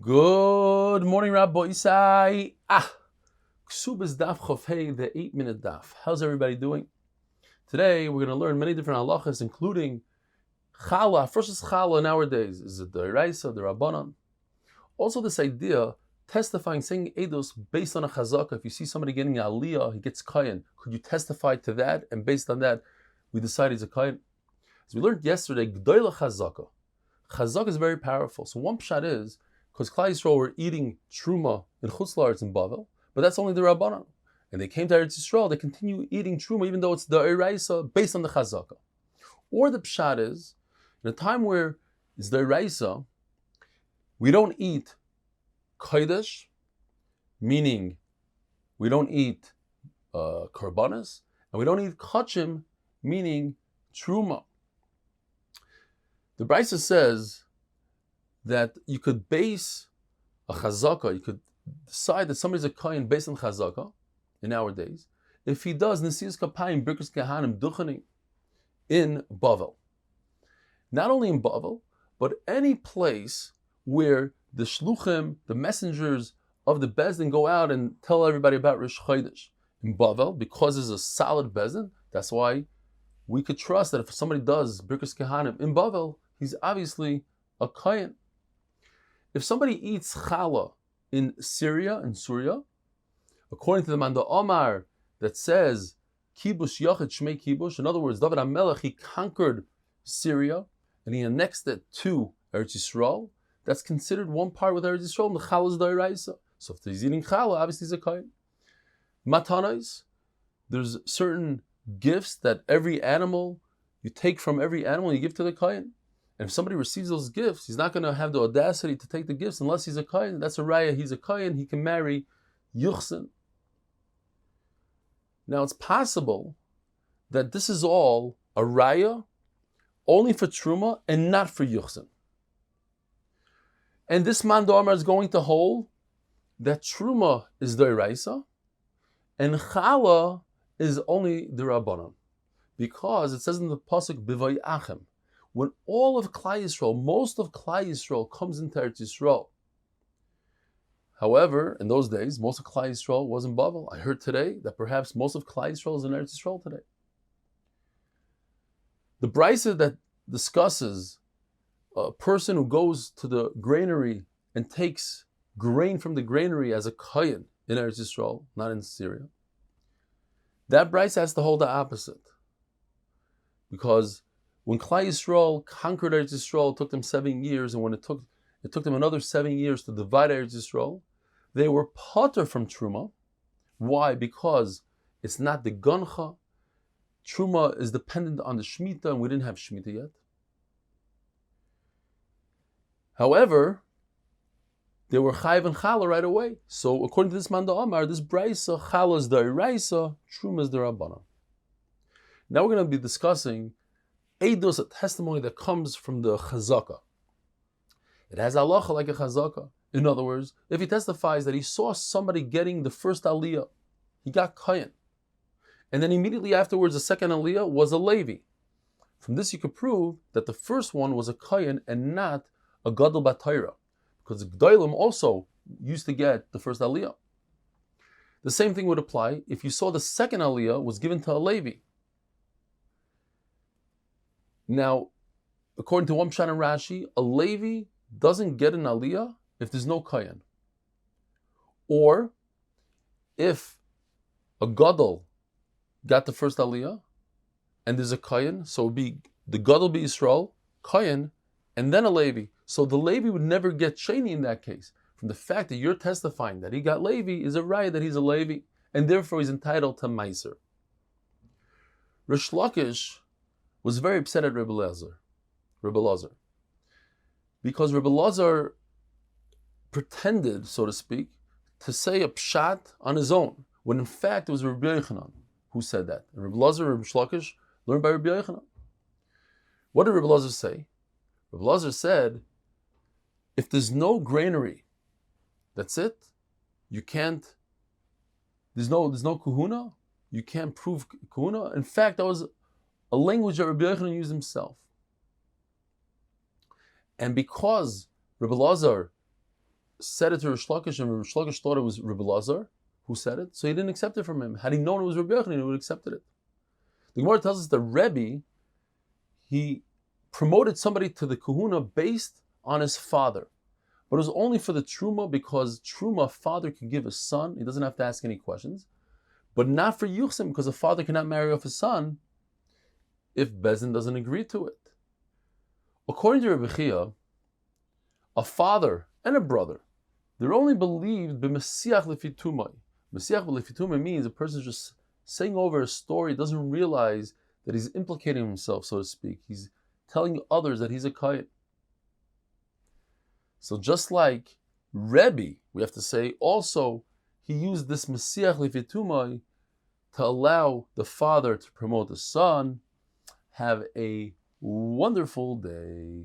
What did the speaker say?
Good morning, Rabbi Isai. Kesubos Daf Chofhei, the 8-minute daf. How's everybody doing? Today we're going to learn many different halachas, including challah. First is challah nowadays. Is it the Raisa, the Rabbanan? Also this idea, testifying, saying edus based on a chazaka. If you see somebody getting an aliyah, he gets kayan. Could you testify to that? And based on that, we decide he's a kayan. As we learned yesterday, gdoila chazaka. Chazaka is very powerful. So one pshat is, because Klal Yisrael were eating truma in Chutz La'aretz in Bavel, but that's only the Rabbanan. And they came to Eretz Yisrael, they continue eating truma even though it's the Eraisa based on the Chazaka. Or the pshat is, in a time where it's the Eraisa, we don't eat Kodesh, meaning we don't eat Karbanas, and we don't eat Kachim, meaning truma. The Brisa says that you could base a chazaka, you could decide that somebody's a kohen based on chazaka in our days, if he does Nesius Kapayim, Birkus Kehanim, Duchanim in Bavel. Not only in Bavel, but any place where the shluchim, the messengers of the Bezdin go out and tell everybody about Rosh Chodesh. In Bavel, because it's a solid Bezdin, that's why we could trust that if somebody does Birkus Kehanim in Bavel, he's obviously a kohen. If somebody eats challah in Syria, according to the Manda Omar that says Kibush Yachid Shmei Kibush, in other words, David HaMelech, he conquered Syria and he annexed it to Eretz Yisrael, that's considered one part with Eretz Yisrael, and the challah is d'oraisa. So if he's eating challah, obviously he's a kohen. Matanos, there's certain gifts that every animal, you take from every animal and you give to the kohen. And if somebody receives those gifts, he's not going to have the audacity to take the gifts unless he's a kohen. That's a raya. He's a kohen. He can marry yuchsin. Now it's possible that this is all a raya only for truma and not for yuchsin. And this man Omar is going to hold that truma is the Raisa and challah is only the Rabbanan, because it says in the pasuk Bivay Achem, when all of Klal Yisrael, most of Klal Yisrael comes into Eretz Yisrael. However, in those days, most of Klal Yisrael was in Bavel. I heard today that perhaps most of Klal Yisrael is in Eretz Yisrael today. The brisa that discusses a person who goes to the granary and takes grain from the granary as a kohen in Eretz Yisrael, not in Syria, that brisa has to hold the opposite. Because when Klal Yisrael conquered Eretz Yisrael, it took them 7 years, and when it took them another 7 years to divide Eretz Yisrael, they were potter from Truma. Why? Because it's not the Goncha. Truma is dependent on the Shemitah, and we didn't have Shemitah yet. However, they were Chayiv and Challah right away. So according to this Manda Amar, this Brisa, Challah is the Iraisa, Truma is the Rabbana. Now we're going to be discussing Eidos, a testimony that comes from the Chazaka. It has halacha like a Chazaka. In other words, if he testifies that he saw somebody getting the first aliyah, he got kohen, and then immediately afterwards the second aliyah was a Levi. From this you could prove that the first one was a kohen and not a gadol b'Torah, because the Gdolim also used to get the first aliyah. The same thing would apply if you saw the second aliyah was given to a Levi. Now, according to one pshat and Rashi, a Levi doesn't get an aliyah if there's no kohen. Or if a gadol got the first aliyah and there's a kohen, so it would be the gadol be Yisrael, kohen, and then a Levi. So the Levi would never get sheni in that case. From the fact that you're testifying that he got Levi is a raya that he's a Levi, and therefore he's entitled to meiser. Rish Lakish was very upset at Rebbe Lazar, because Rebbe Lazar pretended, so to speak, to say a pshat on his own, when in fact it was Rabbi Yochanan who said that. And Rebbe Lazar and Rebbe Shlakish learned by Rabbi Yochanan. What did Rebbe Lazar say? Rebbe Lazar said, if there's no granary, that's it. You can't. There's no kahuna. You can't prove kahuna. In fact, that was a language that Rabbi Yochanan used himself. And because Rebbe Lazar said it to Rish Lakish, and Rish Lakish thought it was Rebbe Lazar who said it, so he didn't accept it from him. Had he known it was Rebbe Yochanan, he would have accepted it. The Gemara tells us that Rebbe, he promoted somebody to the kahuna based on his father. But it was only for the truma, because truma, a father can give a son, he doesn't have to ask any questions. But not for yuchsim, because a father cannot marry off his son if Bezin doesn't agree to it. According to Rebbe Chia, a father and a brother, they're only believed b'mesiach lefitumai. Mesiach lefitumai means a person is just saying over a story, doesn't realize that he's implicating himself, so to speak. He's telling others that he's a kayin. So just like Rebbe, we have to say, also he used this mesiach lefitumai to allow the father to promote the son. Have a wonderful day.